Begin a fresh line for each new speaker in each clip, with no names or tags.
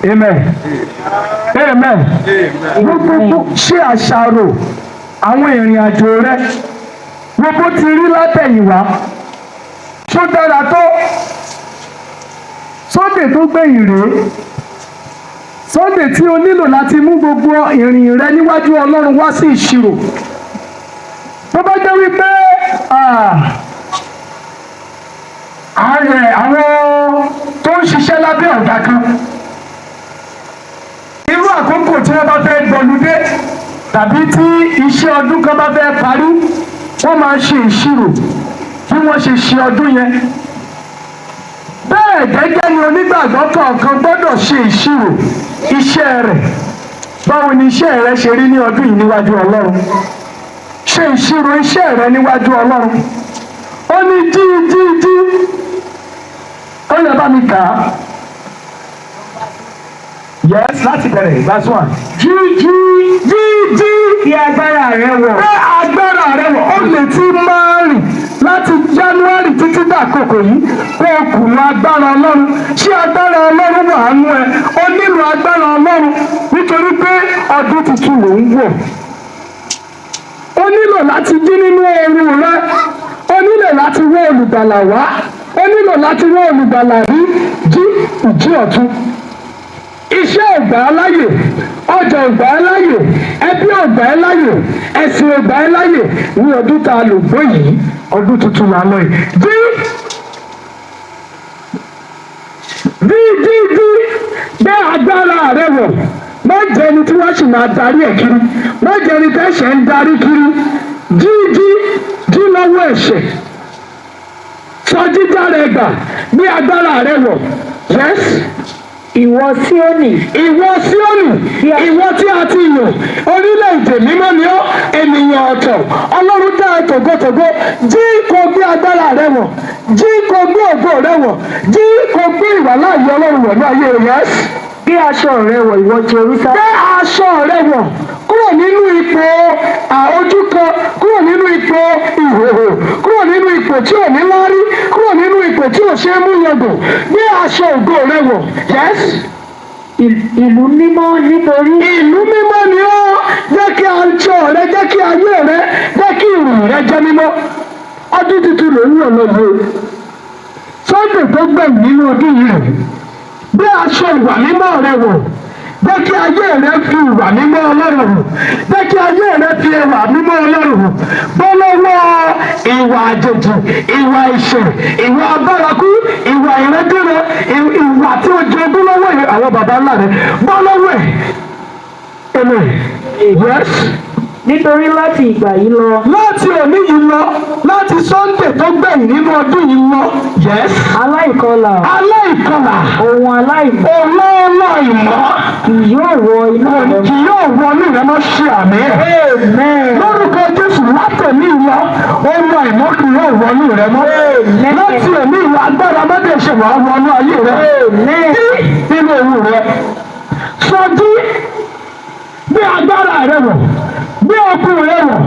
Amen. Amen. Gbogbo ṣe àṣàrò àwọn ìrìn àjò rẹ. Gbogbo ti rí látẹ̀yìnwá. Ṣó dára tó? Sunday tó gbẹ̀yìn rèé. Sunday tí o nílò láti mú gbogbo ìrìn rẹ níwájú Ọlọ́run wá sí ìṣirò. Tó bá jẹ́ wípé àwọn tó ń ṣiṣẹ́ lábẹ́ ọ̀gá kan, irú àkókò tí wọ́n bá fẹ́ gbọ̀lúdé tàbí tí iṣẹ́ ọdún kan bá fẹ́ parí, wọ́n máa ṣe ìṣirò bí wọ́n ṣe ṣe ọdún yẹn. Bẹ́ẹ̀ gẹ́gẹ́ ni onígbàgbọ́ kọ̀ọ̀kan gbọ́dọ̀ ṣe ìṣirò iṣẹ́ rẹ̀. Báwo ni iṣẹ́ rẹ ṣe rí ní ọdún yìí níwájú Ọlọ́run? Ṣe ìṣirò iṣẹ́ rẹ níwájú Ọlọ́run. Ó ní jí. Ó yẹ bá mi kà á. Yes, láti bẹ̀rẹ̀ verse 1. Jí.
Fi agbára rẹ wọ̀.
Gbé agbára rẹ wọ̀. Ó lè ti máa rìn láti January títí dàkókò yìí kó o kùnà agbára Ọlọ́run. Ṣé agbára Ọlọ́run wà nú ẹ? O nílò agbára Ọlọ́run nítorí pé ọdún tuntun ló ń wọ̀. O nílò láti jí nínú oorun rẹ. O nílò láti wá olùgbàlà wá. O nílò láti wá olùgbàlà rí. Jí ìjí ọ̀tun. Iṣẹ́ ò gbà ẹ́ láyè, ọjà ò gbà ẹ́ láyè, ẹbí ò gbà ẹ́ láyè, ẹ̀sìn ò gbà ẹ́ láyè ní ọdún tá a lò gbó yìí, ọdún tuntun là lọ yìí. Jí gbé agbára rẹ wọ̀. Má jẹ́ ẹni tí wọ́n sì máa darí ẹ̀ kiri, má jẹ́ ẹni tẹ́sẹ̀ ń darí kiri. Jí lọ́wọ́ ẹ̀ṣẹ̀. Sọ jíjà rẹ gbà, gbé agbára rẹ wọ̀. Yes.
Ìwọ Síónì,
ìwọ tí a ti yàn, orílẹ̀-èdè mímọ́ ni ọ́, ènìyàn ọ̀tọ̀, Ọlọ́run dá ẹ tògótògó. Jí kó gbé agbára rẹ wọ̀, jí kó gbé ògo rẹ wọ̀, jí kó gbé ìwàláàyè Ọlọ́run wọ̀ ní ayé rẹ.
gbé aṣọ rẹ wọ̀ ìwọ Jerúsálẹ́mù.
Gbé aṣọ rẹ wọ̀ kúrò nínú ipò ojú kan, kúrò nínú ipò ìhòòhò, kúrò nínú ipò tí ò ní lárí, kúrò nínú ipò tí ò ṣe é mú yangàn. Gbé aṣọ ògo rẹ wọ̀. Yes.
Ìlú mímọ́ nítorí.
Ìlú mímọ́ ni ó. Jẹ́ kí aṣọ rẹ, jẹ́ kí ayé rẹ, jẹ́ kí ìrìn rẹ jẹ́ mímọ́. Ọdún tuntun ló ń yàn lọ́wọ́. Sunday tó gbẹ̀yìn nínú ọdún yìí rẹ̀. Gbé aṣọ ìwà mímọ́ rẹ wọ̀. Jẹ́ kí ayé rẹ fi ìwà mímọ́ Ọlọ́run hàn. Jẹ́ kí ayé rẹ fi ìwà mímọ́ Ọlọ́run hàn. Bọ́ lọ́wọ́ ìwà àjèjì, ìwà ìṣẹ̀, ìwà abárakú, ìwà ìrẹ́dúró, ìwà tí ó jogún lọ́wọ́ àwọn baba ńlá rẹ. Bọ́ lọ́wọ́ ẹ̀. Amen. Yes.
Nítorí láti ìgbà yìí lọ.
Láti òní yìí lọ, láti Sunday tó gbẹ̀yìn nínú ọdún yìí lọ. Yes.
Aláìkọlà.
Aláìkọlà.
Ohun aláìmọ́.
Aláìmọ́.
Kì yóò wọ inú rẹ.
Kì yóò wọ inú rẹ mọ́ ṣe àmì.
Amen.
Lórúkọ Jésù látòní lọ, ohun àìmọ́ kì yóò wọ inú rẹ mọ́. Láti òní lọ, agbára mẹ́tẹ̀ẹ̀ṣẹ̀ wà wọ inú ayé rẹ. Bí nínú ewu rẹ. Sọjí bí agbára rẹ wọ̀. Bí ọkùnrin rẹ wọ̀,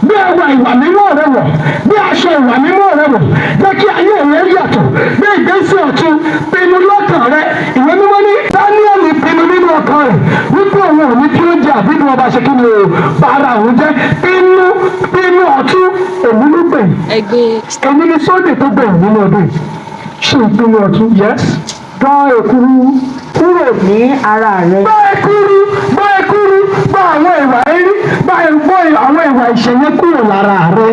bí ẹwà ìwà mímọ́ rẹ wọ̀, bí aṣọ ìwà mímọ́ rẹ wọ̀, jẹ́ kí ayé rẹ yàtọ̀, bí ìgbésí ọ̀tun pinnu lọ́kàn rẹ. Ìwé mímọ́ ní Dáníẹ́lì pinnu nínú ọkàn rẹ̀ wípé òun ò ní kí ó jẹ àbí bí wọ́n bá ṣe kí ni o bára òun jẹ́. Pinnu ọ̀tun èmi ló gbẹ̀yìn. Èmi ni Sunday tó gbẹ̀yìn nínú ọdún yìí. Ṣé ìpinnu ọ̀tun? Yes. Gbọ́ èkúrú
kúrò ní ara rẹ.
Gbọ́ èkúrú, gbọ́ àwọn ìwà ẹ̀rí, gbọ́ àwọn ìwà ìṣẹ̀yẹ kúrò lára rẹ.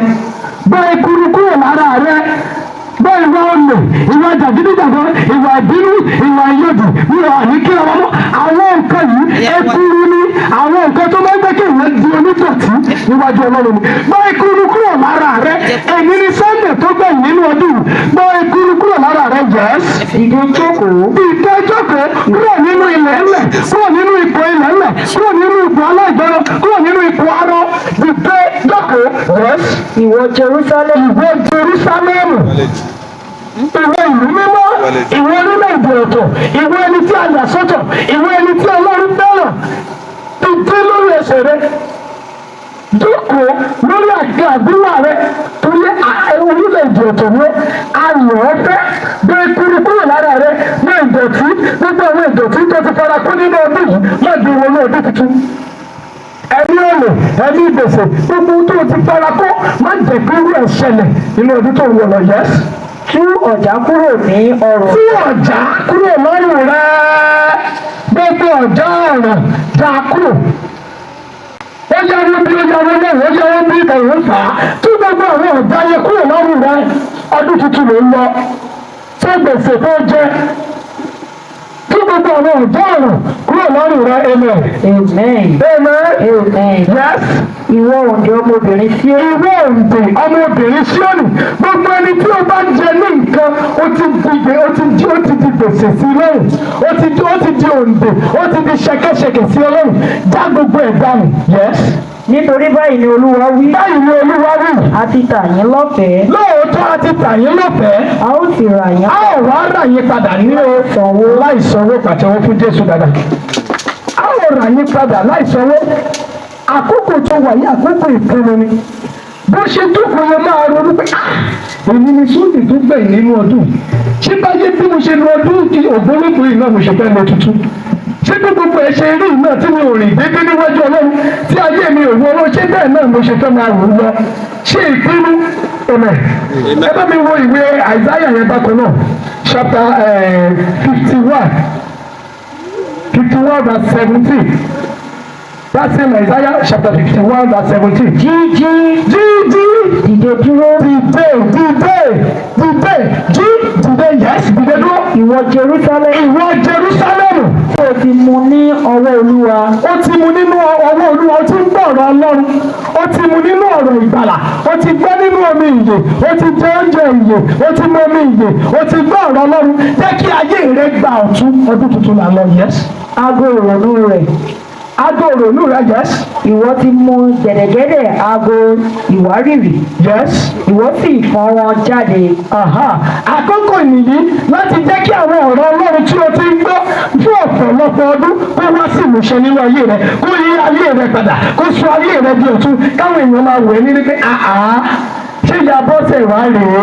Gbọ́ èkúrú kúrò lára rẹ. Gbọ́ ìwà olè, ìwà jàgídíjàgan, ìwà ìbínú, ìwà ìyọ̀dù, ìwà àníkíra wọn. Àwọn nǹkan yìí èkúrú ni àwọn nǹkan tó máa ń gbé kí ìwé di onídọ̀tí níwájú Ọlọ́run ni. Gbọ́ èkúrú kúrò lára rẹ. Èmi ni Sunday tó gbẹ̀yìn nínú ọdún. Gbọ́ èkúrú kúrò lára rẹ. Yes.
Dìde jókòó.
Dìde jókòó kúrò nínú ilẹ̀ ńlẹ̀, kúrò nínú ipò ilẹ̀ ńlẹ̀, kúrò nínú ipò aláìgbọràn, kúrò nínú ipò arọ. Dìde jókòó. Yes.
Ìwọ Jerúsálẹ́mù.
Ìwọ Jerúsálẹ́mù. Ìwọ ìlú mímọ́, ìwọ orílẹ̀-èdè ọ̀tọ̀, ìwọ ẹni tí a yà sọ́tọ̀, ìwọ ẹni tí Ọlọ́run fẹ́ràn. Dìde lórí ẹsẹ̀ rẹ. Jókòó lórí àga àdúrà rẹ torí orílẹ̀-èdè ọ̀tọ̀ ni ayọ̀ ọ̀fẹ́ gbé kúrúkúrú lára rẹ ní ìdọ̀tí gbogbo àwọn ìdọ̀tí tó ti fara kó nínú ọdún yìí má di wọnú ọdún tuntun. ẹni ọ̀nà ẹni ìgbèsè gbogbo tó ti fara kó má jẹ́ kí irú ẹ̀ ṣẹlẹ̀ nínú ọdún tó ń wọ̀ lọ yẹ́sì.
tú ọ̀já kúrò ní ọrùn.
tú ọ̀já kúrò lọ́rùn rẹ gbogbo ọ̀já ọ̀rọ̀ dá kúrò. ó yáwó bí ó yáwó náà ó yáwó bí ìbẹ̀rù fà á tú gbogbo àwọn ọ̀já yẹn kúrò lọ́rùn rẹ ọdún tuntun ló ń lọ tó gbèsè tó jẹ tú gbogbo àwọn ọ̀já ọ̀rọ̀ kúrò lọ́rùn rẹ amen.
Amen. Amen.
Yes.
Ìwọ òǹdè ọmọbìnrin sí ó.
Ìwọ òǹdè ọmọbìnrin sí òní gbogbo ẹni tí ó bá jẹ ní nǹkan ó ti di gbèsè sí lẹ́yìn ó ti di òǹdè ó ti di ṣẹ̀kẹ̀ṣẹ̀kẹ̀ sí lẹ́yìn já gbogbo ẹ̀ dànù. Yes.
Nítorí báyìí ni Olúwa wí.
Báyìí ni Olúwa wí.
A ti tà yín lọ́fẹ̀ẹ́.
Lóòótọ́ a ti tà yín lọ́fẹ̀ẹ́.
A ó sì rà yín.
A ò wá rà yín padà ní sanwó láì sanwó pàtẹ́wọ́ fún Jésù dada. A ò rà yín padà láì sanwó. Àkókò tó wà yí àkókò ìpinnu ni bó ṣe jókòó yẹn máa ronú pé èmi ni Sunday tó gbẹ̀yìn nínú ọdún ṣé báyé bí mo ṣe lọ ọdún ògbólógbò yìí náà mo ṣe fẹ́ lọ tuntun ṣé bí gbogbo ẹ̀ ṣe rí náà tí mi ò rìn déédéé níwájú Ọlọ́run tí ayé mi ò wọ Ọlọ́run ṣé bẹ́ẹ̀ náà mo ṣe fẹ́ máa rò lọ ṣé ìpinnu ẹ̀mẹ̀ ẹ bá mi wo ìwé Isaiah yẹn bákan náà chapter 51 verse 17. That's in Isaiah chapter 51 verse 17.
Jíjí. Dìde dúró.
Dìde. Yes, dìde dúró.
Ìwọ Jerusalem. Ó ti mu ní ọwọ́ Olúwa.
Ó ti mu nínú ọwọ́ Olúwa. Ó ti ń gbọ́ ọ̀rọ̀ Ọlọ́run. Ó ti mu nínú ọ̀rọ̀ ìgbàlà. Ó ti gbọ́ nínú omi ìyè. Ó ti jẹ oúnjẹ ìyè. Ó ti mu omi ìyè. Ó ti gbọ́ ọ̀rọ̀ Ọlọ́run. Jẹ́ kí ayé rẹ gba ọ̀tun ọdún tuntun là lọ. Yes.
Aago ìrònú rẹ̀.
Aago ìrònú rẹ. Yes.
Ìwọ ti mu gẹ̀dẹ̀gẹ̀dẹ̀ aago ìwárìrì.
Yes.
Ìwọ sì fọ́n wọn jáde.
Àkókò nìyí láti jẹ́ kí àwọn ọ̀rọ̀ Ọlọ́run tí o ti ń gbọ́ fún ọ̀pọ̀lọpọ̀ ọdún kó wá sí ìmúṣẹ nínú ayé rẹ kó yí ayé rẹ padà kó sọ ayé rẹ di ọ̀tun káwọn èèyàn máa wẹ̀ ní pé ṣé ìyá Bọ́sẹ̀ wá rèé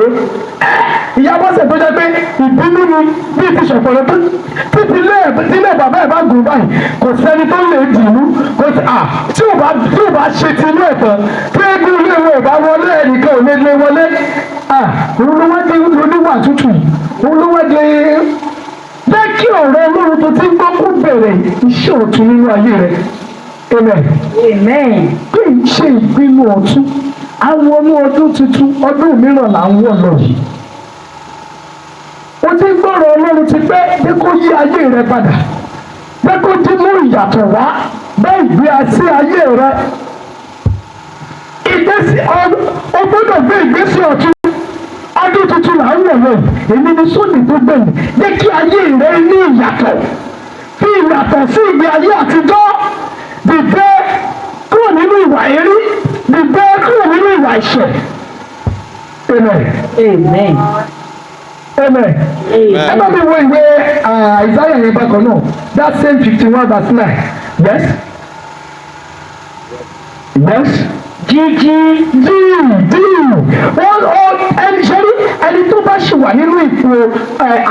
ìyá Bọ́sẹ̀ tó jẹ́ pé ìbínú ni bíi ti ṣọ̀pọ̀lọ́ tó títí ilé bàbá ẹ̀ bá gùn báyìí kò sẹ́ni tó lè dìínú kò sí tí ò bá ṣe ti inú ẹ̀tọ́ tí eégún ilé ìwé ìbá wọlé ẹnìkan ò lè lé wọlé olówádé oníwà tútù yìí olówádé jẹ́ kí ọ̀rọ̀ Ọlọ́run tó ti ń gbọ́ kó bẹ̀rẹ̀ iṣẹ́ ọ̀tun nínú ayé rẹ̀ amen pé ṣe ìpinnu ọ̀tun àwọn ọdún tuntun ọdún mìíràn là ń wọ̀ lọ yìí o ti gbọ́rọ̀ Ọlọ́run ti pẹ́ jẹ́ kó yí ayé rẹ padà jẹ́ kó ti mú ìyàtọ̀ wá bá ìgbé àti ayé rẹ o gbọ́dọ̀ gbé ìgbésí ọ̀tun ọdún tuntun là ń wọ̀ lọ yìí èmi ni Sunday tó gbẹ̀yìn jẹ́ kí ayé rẹ ní ìyàtọ̀ fi ìyàtọ̀ sí ìgbé ayé àtijọ́ dìde kúrò nínú ìwà èrí dìde kúrò nínú ìwà ìṣẹ̀ amen. Amen. Ẹ bá mi wo ìwé Isaiah yẹn bákan náà that same 51 verse 9. Yes. Jíjí ẹni tó bá ṣì wà nínú ipò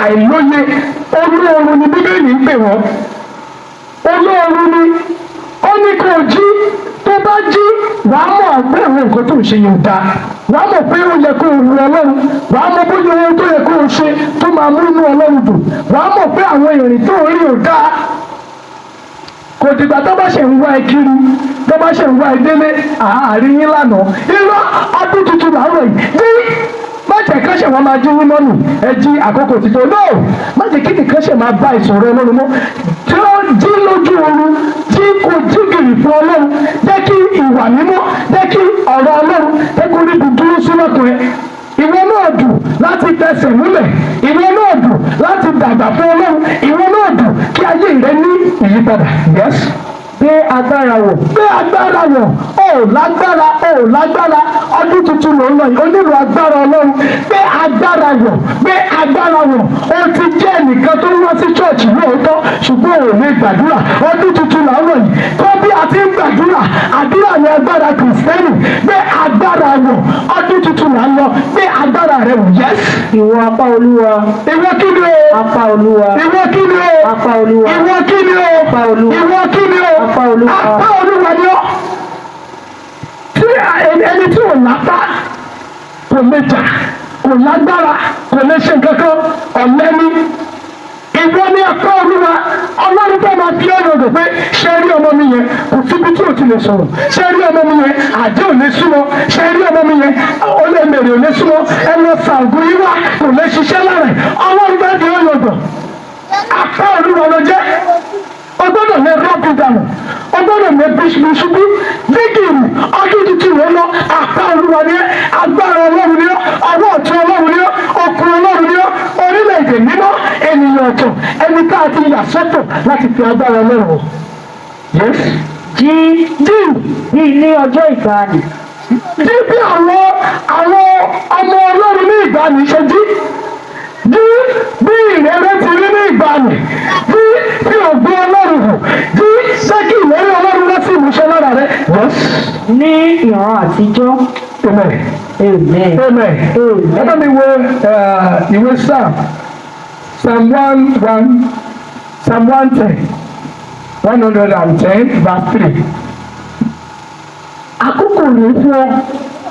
àìlóye olóorun ni Bíbélì ń pè wọ́n olóorun ni ó ní kó jí tó bá jí wàá mọ̀ pé àwọn nǹkan tó ń ṣe yóò dáa wàá mọ̀ pé ó yẹ kó o ru Ọlọ́run wàá mọ̀ bóyá ohun tó yẹ kó o ṣe tó máa mú inú Ọlọ́run dùn wàá mọ̀ pé àwọn ìrìn tó rí ò dáa kò dìgbà tó bá ṣe ń wá ẹ kiri tó bá ṣe ń wá ẹ délé àárín yín lánàá irọ́ ọdún tuntun làárọ̀ yìí má jẹ́ kán ṣe wọ́n máa jí yín mọ́nù ẹ jí àkókò títọ́ no má jẹ́ kí nìkan ṣe máa bá ìṣòro Ọlọ́run mọ́ tí ó jí lójú oorun tí kò jí gìrì fún Ọlọ́run jẹ́ kí ìwà mímọ́ jẹ́ kí ọ̀rọ̀ Ọlọ́run jẹ́ kó ríbi dúró sílọ́kùn ẹ ìwọ náà dùn láti tẹsẹ̀ múlẹ̀ ìwọ náà dùn láti dàgbà fún Ọlọ́run ìwọ náà dùn kí ayé rẹ ní ìyípadà yes.
Bí gbé agbára wọ̀.
gbé agbára wọ̀. lágbára ọdún tuntun ló ń lọ yìí ó nílò agbára Ọlọ́run. gbé agbára wọ̀. o ti jẹ́ ẹnìkan tó ń wá sí ṣọ́ọ̀ṣì lóòótọ́ ṣùgbọ́n ò lè gbàdúrà. ọdún tuntun là ń lọ yìí kọ́ bí a ti ń gbàdúrà àdúrà ní agbára kìrìsìtẹ́nì. gbé agbára wọ̀. ọdún tuntun là ń lọ. gbé agbára rẹ wọ̀. yẹ́s.
ìwọ apá Olúwa.
ìwọ kí ni o.
apá Olúwa.
ìwọ kí ni o.
apá Olúwa.
ìwọ kí ni o.
apá Olúwa.
ìwọ kí ni o.
apá Olúwa.
apá Olúwa ni ó. tí ẹni tí ò lápá kò lè jà kò lágbára kò lè ṣe nǹkan kan ọ̀lẹ́ni. ìwọ ní apá Olúwa. Ọlọ́run tó máa fi ọ̀rọ̀ rẹ̀ pé ṣé rí ọmọ mi yẹn kò síbi tí ò ti lè sọ̀rọ̀. ṣé rí ọmọ mi yẹn àjẹ́ ò lè súnmọ́. ṣé rí ọmọ mi yẹn olèmèrè ò lè súnmọ́. ẹnu ṣàǹgó yìí wá kò lè ṣiṣẹ́ lára ẹ̀. Ọlọ́run bá di ọ̀rọ̀ gbọ̀. apá Olúwa ló jẹ́. O gbọ́dọ̀ lè rọ́ọ̀bù dànù. O gbọ́dọ̀ lè bí ṣubú. dígìrì ọdún tuntun ló lọ. apá Olúwa ni ẹ́. agbára Ọlọ́run ni ọ́. ọwọ́ ọ̀tún Ọlọ́run ni ọ́. okun Ọlọ́run ni ọ́. orílẹ̀-èdè mímọ́ ènìyàn ọ̀tọ̀ ẹni tá a ti yà sọ́tọ̀ láti fi agbára Ọlọ́run wọ̀. Yes.
jí ní ọjọ́ ìgbàanì.
jí bí àwọn ọmọ Ọlọ́run ní ìgbàanì ṣe jí. jí bí ìrere ti rí ní ìgbàanì. jí bí ògbó Ọlọ́run hù. jí ṣé kí ìlérí Ọlọ́run lọ sí ìmúṣẹ lára rẹ. Yes.
ní ìran àtijọ́.
Amen.
Amen.
Amen. Ẹ bá mi wo ìwé Psalm 110 110 verse 3. Àkókò rèé fún ọ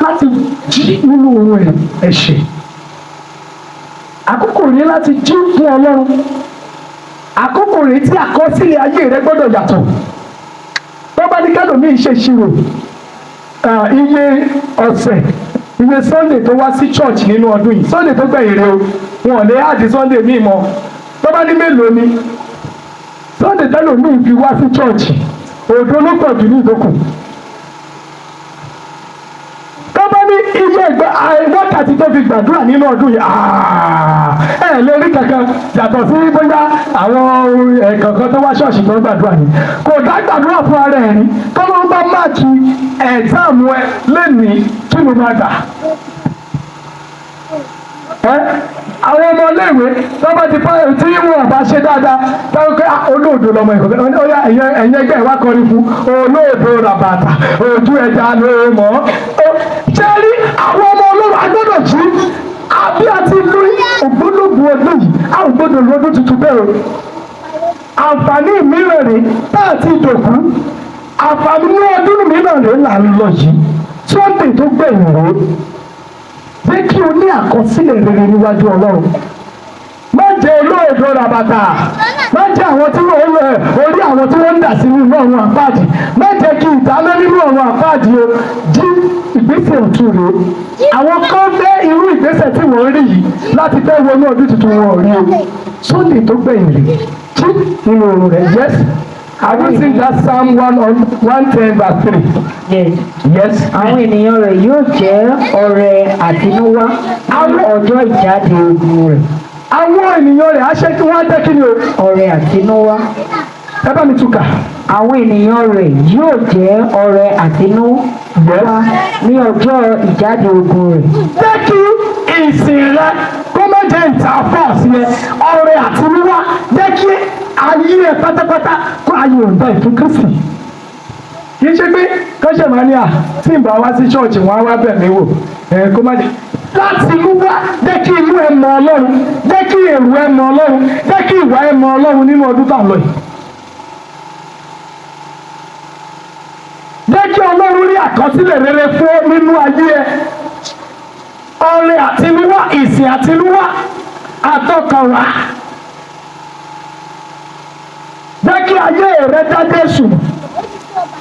láti jí nínú ohun ẹ̀ṣẹ̀. Àkókò rèé láti jí fún Ọlọ́run. Àkókò rèé tí àkọsílẹ̀ ayé rẹ gbọ́dọ̀ yàtọ̀. Bọ́bá ní kẹ́lòmíì ṣe ìṣirò iye ọ̀sẹ̀ iye Sunday tó wá sí church nínú ọdún yìí Sunday tó gbẹ̀yìn rẹ o wọn ò lè àdí Sunday míì mọ́ bọ́bá ní mélòó ni Sunday tẹ́lòmíì fi wá sí church òdo ló pọ̀ jù ní ìdókù. Bọ́bá ní iye wákàtí tó fi gbàdúrà nínú ọdún yìí ẹ lè rí kankan yàtọ̀ sí bóyá àwọn ẹ̀kọ̀ọ̀kan tó wá ṣọ́ọ̀ṣì tó ń gbàdúrà yìí kò dá gbàdúrà fún ara ẹ̀ ní tọ́lọ́ bá máàkì ẹ̀ẹ́dàmù ẹ lẹ́nìí kí ló máa gbà. Àwọn ọmọ iléèwé tó bá ti pààyàn tí wọn bá ṣe dáadáa táwọn pé olóòdò lọmọ ẹ̀kọ́ ó yá ẹ̀yìn ẹgbẹ́ ìwà kọrin fún olóòdò ràbàtà ojú ẹja ló mọ̀ ọ́. Ṣé rí àwọn ọmọ Ọlọ́run agbọ́dọ̀ jí àbí àti lu ògbólógbòó ọdún yìí a ò gbọ́dọ̀ lọ́dún tuntun bẹ́ẹ̀ o. Àǹfààní mìíràn rèé tá àti ìdòkú àǹfààní ní ọdún mìíràn rèé là ń lọ yìí Sunday tó gbẹ̀yìn rèé. Jẹ́ kí o ní àkọsílẹ̀ rere níwájú Ọlọ́run. Má jẹ́ olóòdò ràbàtà. Má jẹ́ àwọn tí wọ́n lọ orí àwọn tí wọ́n ń dà sí nínú ọ̀run àpáàdì. Má jẹ́ kí ìdáná nínú ọ̀run àpáàdì o. Jí ìgbésẹ̀ ọ̀tún rèé. Àwọn kan fẹ́ irú ìgbésẹ̀ tí wọ́n rí yìí láti fẹ́ wọnú ọdún tuntun wọn ò rí o. Sunday tó gbẹ̀yìn rèé. Jí nínú ọ̀run rẹ̀. Yes. I will sing that Psalm 110 verse 3.
Yes.
Yes.
Àwọn ènìyàn rẹ̀ yóò jẹ́ ọrẹ àtinúwá ní ọjọ́ ìjáde ogun rẹ̀.
Àwọn ènìyàn rẹ̀ á ṣe kí wọ́n á jẹ́ kí ni o?
Ọrẹ àtinúwá.
Ẹ bá mi túkà.
Àwọn ènìyàn rẹ̀ yóò jẹ́ ọrẹ àtinúwá ní ọjọ́ ìjáde ogun rẹ̀.
Jẹ́ kí ìsìn rẹ kó má jẹ́ ìtàfọ́ọ̀sì rẹ ọrẹ àtinúwá jẹ́ kí ayé ẹ pátápátá kó ayé ọ̀dọ́ ìfún Kristi. Kì í ṣe pé kọ́ṣẹ́ máa ní tí ń bá wá sí ṣọ́ọ̀ṣì wọn á wá bẹ̀ mí wò kó má jẹ́ láti inú wá jẹ́ kí inú ẹ mọ Ọlọ́run jẹ́ kí èrò ẹ mọ Ọlọ́run jẹ́ kí ìwà ẹ mọ Ọlọ́run nínú ọdún tá a lọ yìí. Jẹ́ kí Ọlọ́run rí àkọsílẹ̀ rere fún nínú ayé ẹ. Ọrẹ àtinúwá ìsìn àtinúwá àtọkànwá. Jẹ́ kí ayé rẹ dá Jésù mọ̀.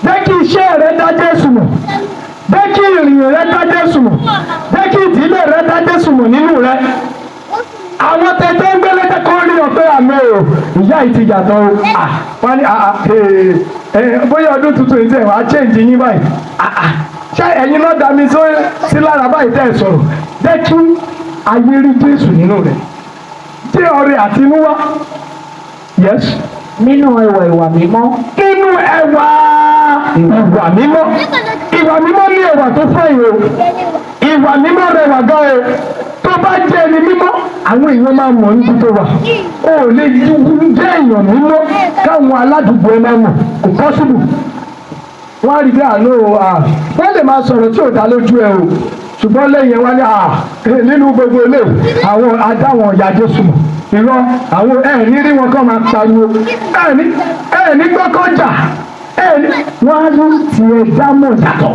Jẹ́ kí iṣẹ́ rẹ dá Jésù mọ̀. Jẹ́ kí ìrìn rẹ dá Jésù mọ̀. Jẹ́ kí ìdílé rẹ dá Jésù mọ̀ nínú rẹ. Àwọn tẹ̀tẹ̀ ń gbélé kẹ́kọ̀ọ́ rí ọ̀pẹ́ àmì o. Ìyá yìí ti yàtọ̀ o. Wọ́n ní bóyá ọdún tuntun yìí tẹ̀ wá change yín báyìí. Ṣé ẹ̀yin náà dá mi sí lára báyìí tẹ̀ sọ̀rọ̀? Jẹ́ kí ayé rí Jésù nínú rẹ̀. Jẹ́ ọrẹ àtinúwá. Yes.
nínú ẹwà ìwà mímọ́.
nínú ẹwà ìwà mímọ́. ìwà mímọ́ ní ẹwà tó fẹ́ o. ìwà mímọ́ rẹwà gan o. tó bá jẹ́ ẹni mímọ́ àwọn èèyàn máa mọ̀ níbi tó wà. o ò lè jẹ́ èèyàn mímọ́ káwọn aládùúgbò ẹ máa mọ̀ kò pọ́sibù. wọ́n á rí bí àánú wọ́n lè máa sọ̀rọ̀ tí ò dá lójú ẹ o ṣùgbọ́n lẹ́yìn wá ní nínú gbogbo ilé àwọn adáwọn ìyá Jésù mọ̀ irọ́ àwọn ẹ̀ẹ́ní rí wọn kàn máa pariwo ẹ̀ẹ́ní gbọ́kànjà wọ́n á ló tiẹ̀ dámọ̀ yàtọ̀.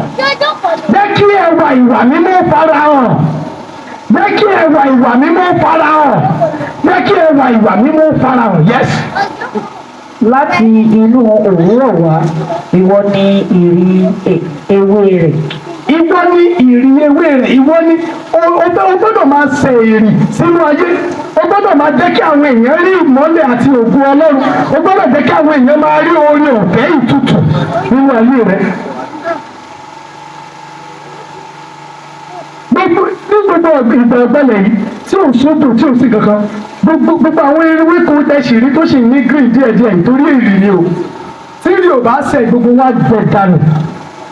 jẹ́ kí ẹwà ìwà mímọ́ farahàn. jẹ́ kí ẹwà ìwà mímọ́ farahàn. jẹ́ kí ẹwà ìwà mímọ́ farahàn. yes.
láti inú òwúrọ̀ wá ìwọ ni ìrì ewé rẹ̀.
ìwọ ni ìrì ewé rẹ̀. ìwọ ni o gbọ́dọ̀ máa ṣe èrì sínú ayé. o gbọ́dọ̀ máa jẹ́ kí àwọn èèyàn rí ìmọ́lẹ̀ àti ògo Ọlọ́run. o gbọ́dọ̀ jẹ́ kí àwọn èèyàn máa rí oore ọ̀fẹ́ ìtutù nínú ayé rẹ̀. gbogbo ìgbà ọ̀gbẹ́lẹ̀ yìí tí ò sódò tí ò sí kankan gbogbo àwọn ewéko tẹ̀sírí tó sì ní green díẹ̀díẹ̀ nítorí èrì ni o tí èrì ò bá ṣẹ̀ gbogbo wa gbẹ dànù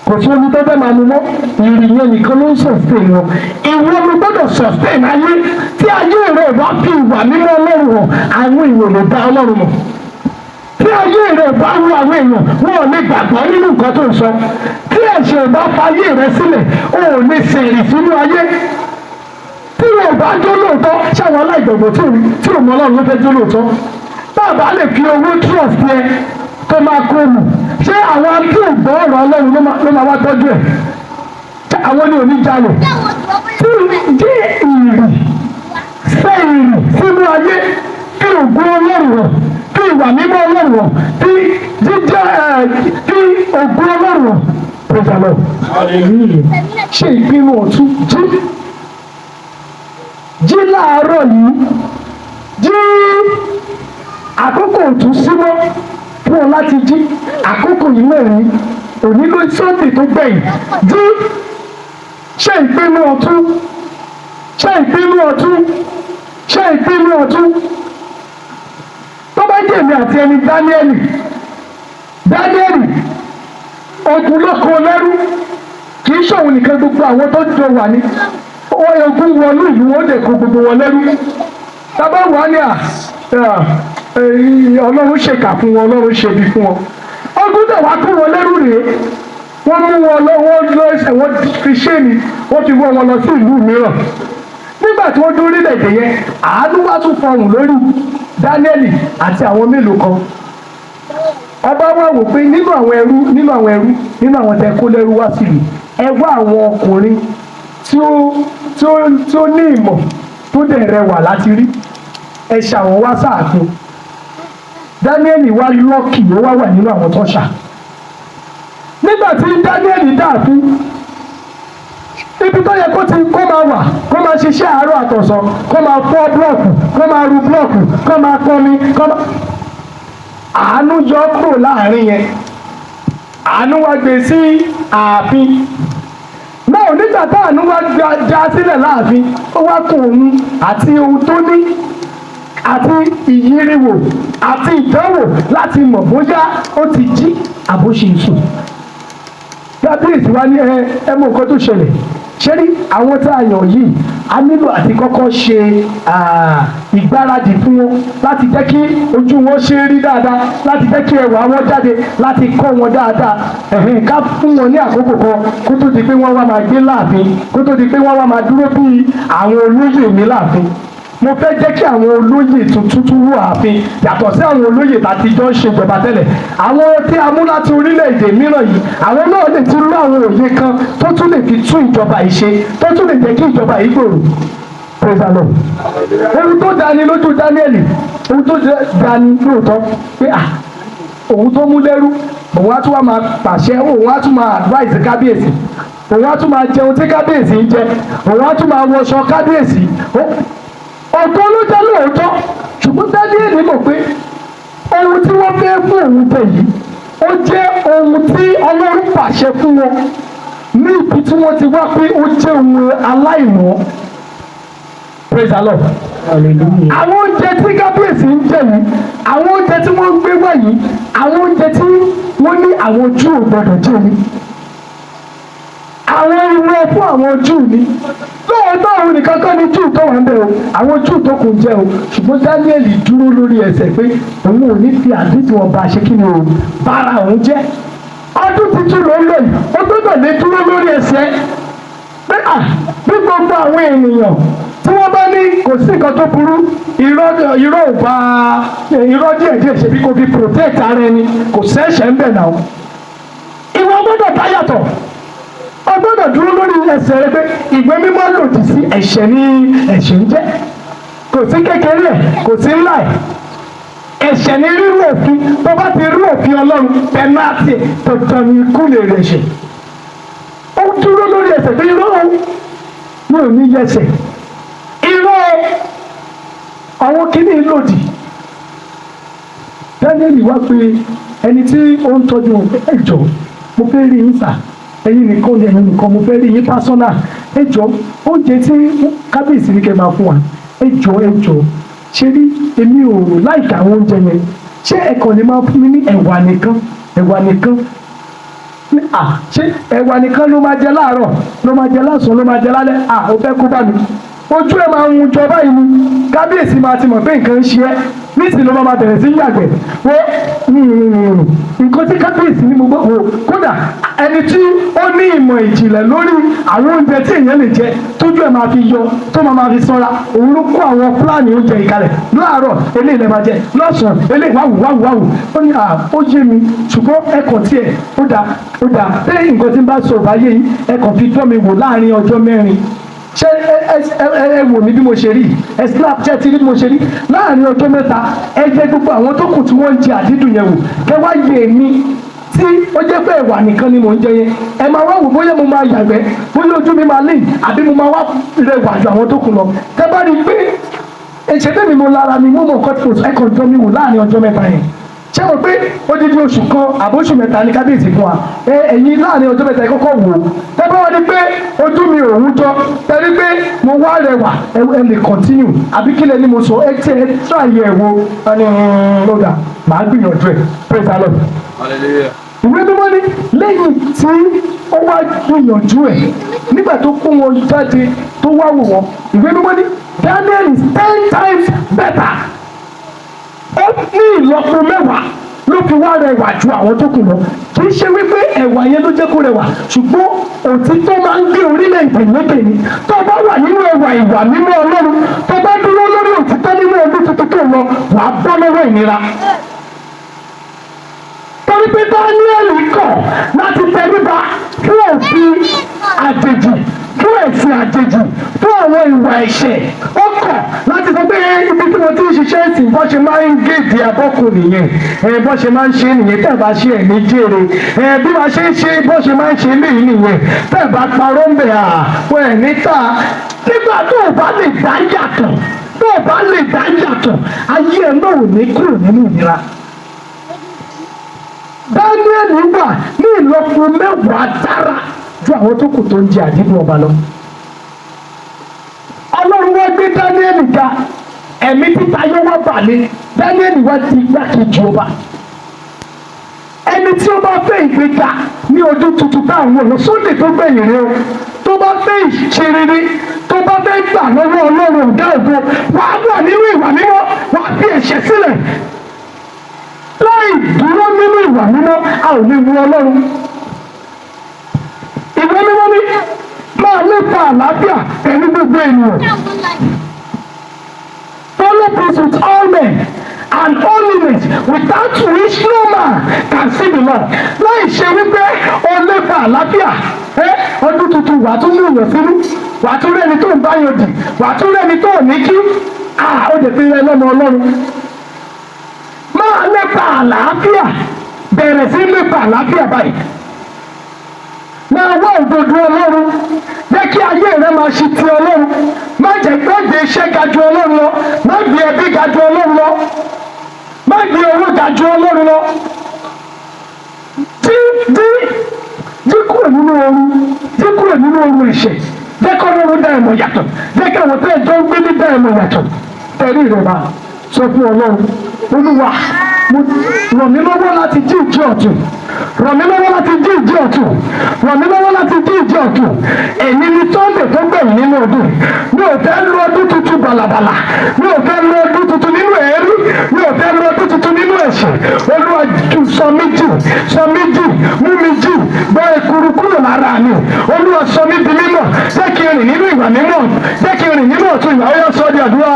kò sí omi tó fẹ́ máa mu mọ́ ìrì yẹn nìkan ló ń sustain wọn. ìwọ ló gbọ́dọ̀ sustain ayé tí ayé rẹ̀ bá fi ìwà mímọ́ Ọlọ́run hàn àwọn èèyàn ló dá Ọlọ́run mọ̀. tí ayé rẹ̀ bá wú àwọn èèyàn wọn ò lè gbàgbọ́ nínú nǹkan tó ń sọ. tí ẹ̀ṣẹ̀ bá fa ayé rẹ̀ sílẹ̀ o ò lè ṣèrì sínú ayé. tí wọn bá jó lóòótọ́ ṣáwọn aláìgbàgbọ́ tí ò mọ Ọlọ́run ló fẹ́ jó lóòótọ́. bàbá lè fi owó trust yẹ tó máa kó mu ṣé àwọn tí ò gbọ́ ọ̀rọ̀ Ọlọ́run ló máa wá tọ́jú ẹ̀ àwọn ni oníjàlè tí ìrì fẹ́ ìrì sínú ayé kí ògùn Ọlọ́run rọ̀ kí ìwà mímọ́ Ọlọ́run rọ̀ kí jíjẹ́ kí ògùn Ọlọ́run rọ̀ pẹ̀sàlọ́ ṣe ìpinnu ọ̀tún jí láàárọ̀ yìí jí àkókò ọ̀tún símọ́ fún ọ láti jí àkókò yìí náà ní òní ló Sunday tó gbẹ̀yìn jí ṣe ìpinnu ọ̀tún ṣe ìpinnu ọ̀tún ṣe ìpinnu ọ̀tún tó bá jẹ́ èmi àti ẹni Dáníẹ́lì ogun ló kó lẹ́rú kì í ṣòwò nìkan gbogbo àwọn tó jọ wà ní ogun wọnú ìlú wọn lè kó gbogbo wọn lẹ́rú tábà wà ní Ọlọ́run ṣèkà fún wọn Ọlọ́run ṣebi fún wọn ogun tẹ̀ wá kó wọn lẹ́rú rèé wọ́n mú wọn lọ ẹsẹ̀ wọ́n fi ṣéènì wọ́n fi wọ́ wọn lọ sí ìlú mìíràn nígbà tí wọ́n dé orílẹ̀-èdè yẹn àánú wá tún fọhùn lórí Dáníẹ́lì àti àwọn mélòó kan ọba wa wò pé nínú àwọn tẹ kó lẹ́rú wá sílùú ẹ wá àwọn ọkùnrin tí ó ní ìmọ̀ tó dẹ̀ rẹwà láti rí ẹ ṣàwọn wá sáàfin Dáníẹ́lì wá lọ́ọ̀kì ó wá wà nínú àwọn tó ṣà nígbà tí Dáníẹ́lì dààfin ibi tó yẹ kó máa wà kó máa ṣiṣẹ́ àárọ̀ àtọ̀sán kó máa fọ́ búlọ̀kù kó máa ru búlọ̀kù kó máa pọnmi àánú yọ kúrò láàrin yẹn àánú wá gbé sí ààfin náà nígbà tá àánú wá já sílẹ̀ láàfin ó wá kó òun àti ohun tó ní àti ìyíríwò àti ìdánwò láti mọ̀ bóyá ó ti jí àbóṣe sùn. Kábíyèsí wa ní ẹ mọ nǹkan tó ṣẹlẹ̀ ṣé rí àwọn tá a yàn yìí a nílò àti kọ́kọ́ ṣe ìgbáradì fún wọn láti jẹ́ kí ojú wọn ṣe rí dáadáa láti jẹ́ kí ẹwà wọn jáde láti kọ́ wọn dáadáa ká fún wọn ní àkókò kan kó tó di pé wọ́n wá máa gbé láàfin kó tó di pé wọ́n wá máa dúró bí àwọn olóyè mi láàfin. Mo fẹ́ jẹ́ kí àwọn olóyè tuntun wọ ààfin yàtọ̀ sí àwọn olóyè tàti jọ ń ṣèjọba tẹ́lẹ̀ àwọn tí a mú láti orílẹ̀-èdè mìíràn yìí àwọn náà lè ti rú àwọn òye kan tó tún lè fi tún ìjọba yìí ṣe tó tún lè jẹ́ kí ìjọba yìí gbòòrò. Praise the Lord. Ohun tó dání lójú Dáníẹ́lì ohun tó dání lóòótọ́ pé òun tó mú lẹ́rú òun á tún wá máa pàṣẹ òun á tún máa advise kábíyèsí òun á tún máa jẹun tí kábíyèsí ń jẹ òun á tún máa wọṣọ kábíyèsí ọ̀tọ̀ ló jẹ́ lóòótọ́ ṣùgbọ́n Dáníẹ́lì mọ̀ pé ohun tí wọ́n fẹ́ fún òun tẹ̀ yìí ó jẹ́ ohun tí Ọlọ́run pàṣẹ fún wọn ní ibi tí wọ́n ti wá pé ó jẹ́ ohun aláìmọ́ praise the Lord.
hallelujah.
àwọn oúnjẹ tí kábíyèsí ń jẹ yìí àwọn oúnjẹ tí wọ́n ń gbé wá yìí àwọn oúnjẹ tí wọ́n ní àwọn Júù ò gbọdọ̀ jẹ ni àwọn ìwé fún àwọn Júù ni lóòótọ́ òun nìkan kọ́ ni Júù tó wà ń bẹ̀ o àwọn Júù tó kù ń jẹ o ṣùgbọ́n Dáníẹ́lì dúró lórí ẹsẹ̀ pé òun ò ní fi àdìsí ọba ṣe kí ni o bára òun jẹ́ ọdún tuntun ló ń lò yìí ó gbọ́dọ̀ lè dúró lórí ẹsẹ̀ pé bí gbogbo àwọn ènìyàn tí wọ́n bá ní kò sí nǹkan tó burú irọ́ díẹ̀ ṣe bí kò fi protect ara ẹni kò sẹ́ṣẹ̀ ń bẹ̀ náà ìwọ gbọ́dọ̀ bá yàtọ̀ o gbọ́dọ̀ dúró lórí ẹsẹ̀ rẹ pé ìwé mímọ́ lòdì sí ẹ̀ṣẹ̀ ní ẹ̀ṣẹ̀ ń jẹ́ kò sí kékeré ẹ̀ kò sí ńlá ẹ̀ ẹ̀ṣẹ̀ ní rírú òfin tó bá ti rú òfin Ọlọ́run pẹ̀láàtì tọ̀tọ̀ ní ikú lè rẹ̀ ṣe ó dúró lórí ẹsẹ̀ pé irọ́ mi ò ní yẹsẹ̀ irọ́ àwọn kìíní lòdì Dáníẹ́lì wá pé ẹni tí ó ń tọ́jú ẹjọ́ mo fẹ́ rí yín sà ẹ̀yin nìkan mo fẹ́ rí yín pásọ́nà ẹjọ́ oúnjẹ tí kábíyèsí ní kẹ́ máa fún wa ẹjọ́ ṣe rí èmi ò láìka àwọn oúnjẹ yẹn ṣé ẹ̀kọ́ ni máa fún mi ní ẹ̀wà nìkan ṣé ẹ̀wà nìkan ló máa jẹ láàárọ̀ ló máa jẹ lásán ló máa jẹ lálẹ́ ó fẹ́ kó bá mi ojú ẹ̀ máa ń jọ báyìí ni kábíyèsí máa ti mọ̀ pé nǹkan ń ṣe ẹ́ nísìnyí ló máa bẹ̀rẹ̀ sí yàgbẹ́ nǹkan tí kábíyèsí ni mo gbọ́ wò kódà ẹni tí ó ní ìmọ̀ ìjìnlẹ̀ lórí àwọn oúnjẹ tí èèyàn lè jẹ tójú ẹ̀ máa fi yọ tó máa fi sanra òun ló kó àwọn pílánì oúnjẹ ìkalẹ̀ láàárọ̀ eléyìí lè máa jẹ lọ́sàn-án eléyìí wáwù ó ní ó yé mi ṣùgbọ́n ẹ̀kọ́ tiẹ̀ ó dáa pé nǹkan tí ń bá sọ̀rọ̀ báyé yìí ẹ̀kọ́ fi tọ́ mi wò láàrin ọjọ́ mẹ́rin ṣé ẹ wò mí bí mo ṣe rí ẹ snap ṣe ti rí bí mo ṣe rí láàrin ọjọ́ mẹ́ta ẹ jẹ gbogbo àwọn tó kù tí wọ́n ń jẹ àdídùn yẹn wò kẹ wá yé mi tí ó jẹ́ pé ẹ̀wà nìkan ni mò ń jẹ yẹn ẹ máa wá wò bóyá mo máa yàgbẹ́ bóyá ojú mi máa léyìn àbí mo máa wá rẹwà ju àwọn tó kù lọ tẹ bá rí i pé ìṣẹ́bẹ̀ mi mo lára mi mo mọ̀ nǹkan tó ẹ kàn jọ mi wò láàrin ọjọ́ mẹ́ta yẹn ṣé mo pé odidi oṣù kan àbóṣù mẹ́ta ní kábíyèsí fún wa ẹ̀yin láàrin ọjọ́ mẹ́ta kọ́kọ́ wò ó tẹ́ bá wá ní pé ojú mi ò ń jọ tẹ́lí pé mo wá rẹwà ẹ lè continue àbí kílẹ̀ ni mo sọ ẹ tí ẹ tíráyé ẹ wo ẹni lọ́dà màá gbìyànjú ẹ praise the Lord. ìwé mímọ́ ní lẹ́yìn tí ó wá gbìyànjú ẹ nígbà tó kó wọn jáde tó wá wò wọn ìwé mímọ́ ní Daniel is 10 times better. Ó ní ìlọ́po mẹ́wàá ló fi wá rẹwà ju àwọn tó kù lọ kì í ṣe wípé ẹ̀wà yẹn ló jẹ́ kó rẹwà ṣùgbọ́n òtítọ́ máa ń gbé orílẹ̀-èdè lékè ni tó bá wà nínú ẹwà ìwà nínú Ọlọ́run tó bá dúró lórí òtítọ́ nínú ọdún tuntun tó lọ wà á bọ́ lọ́wọ́ ìnira. torí pé Dáníẹ́lì kọ̀ láti tẹríba fún òfin àjèjì fún ẹ̀sìn àjèjì fún àwọn ìwà ẹ̀ṣẹ̀ ó kọ̀ láti sọ pé ibi tí mo ti ń ṣiṣẹ́ ìsìn bọ́ ṣe máa ń géèdì abọ́kùn nìyẹn bọ́ ṣe máa ń ṣe nìyẹn tẹ́ ẹ̀ bá ṣe ẹ̀mí jèrè bí wàá ṣe ń ṣe bọ́ ṣe máa ń ṣe léyìí nìyẹn tẹ́ ẹ̀ bá parọ́ ń bẹ̀ wọ́n ẹ̀ níta nígbà tó o bá lè dá yàtọ̀ ayé ẹ̀ náà ò ní kúrò nínú ìnira. Dáníẹ́lì wà ní ìlọ́po mẹ́wàá dára ju àwọn tó kù tó ń jẹ àdídùn ọba lọ. Ọlọ́run wá gbé Dáníẹ́lì ga ẹ̀mí títa yóò wá balẹ̀ Dáníẹ́lì wá di igbákejì ọba. Ẹni tí ó bá fẹ́ ìgbéga ní ọdún tuntun táwọn ọ̀nà sóde tó gbẹ̀yìn rẹ o tó bá fẹ́ ìṣerere tó bá fẹ́ gbà lọ́wọ́ Ọlọ́run ọ̀gá ògo wàá wà nínú ìwà mímọ́ wàá fi ẹ̀ṣẹ̀ sílẹ̀. Láì dúró nínú ìwà mímọ́ a ò ní wu Ọlọ́run. Ìwé mímọ́ ní máa lépa àlàáfíà pẹ̀lú gbogbo ènìyàn. Follow peace with all men and holiness without which no man can see the Lord. Láì ṣe wípé o lépa àlàáfíà ọdún tuntun wà tún mú èèyàn sínú wà tún rẹ́ni tó ń bá yàn dì wà tún rẹ́ni tó ní kí ó lè fi rẹ lọ́mọ Ọlọ́run. Máa lépa àlàáfíà bẹ̀rẹ̀ sí lépa àlàáfíà báyìí. Máa wá òdodo Ọlọ́run jẹ́ kí ayé rẹ máa ṣe ti Ọlọ́run má jẹ́ gbé iṣẹ́ ga ju Ọlọ́run lọ má gbé ẹbí ga ju Ọlọ́run lọ má gbé owó ga ju Ọlọ́run lọ dí kúrò nínú ooru ẹ̀ṣẹ̀ jẹ́ kọ́ lọ́run dá ẹ̀mọ̀ yàtọ̀, jẹ́ kí àwọn tó ẹjọ́ ń gbé ní dá ẹ̀mọ̀ yàtọ̀. Tẹ̀lé ìrọ̀bà sọ fún Ọlọ́run, Olúwa ràn mí lọ́wọ́ láti jí ìjì ọ̀tún, ràn mí lọ́wọ́ láti jí ìjì ọ̀tún, ràn mí lọ́wọ́ láti jí ìjì ọ̀tún. Èyí ni Sunday tó gbẹ̀yìn nínú ọdún. Mi ò fẹ́ lu ọdún tuntun bàlàbàlà, mi ò fẹ́ lu ọdún tuntun nínú ẹ̀rí, mi ò fẹ́ lu ọdún tuntun nínú ẹ̀ṣẹ̀. Olúwa sọ mí jì, mú mi jì, gbọ́ ekuru kúrò lára mi. Olúwa sọ mí di mímọ́, jẹ́ kí n rìn nínú ìwà mímọ́, jẹ́ kí n rìn nínú ọ̀tún ìwà. Ó yá sọ di àdúrà.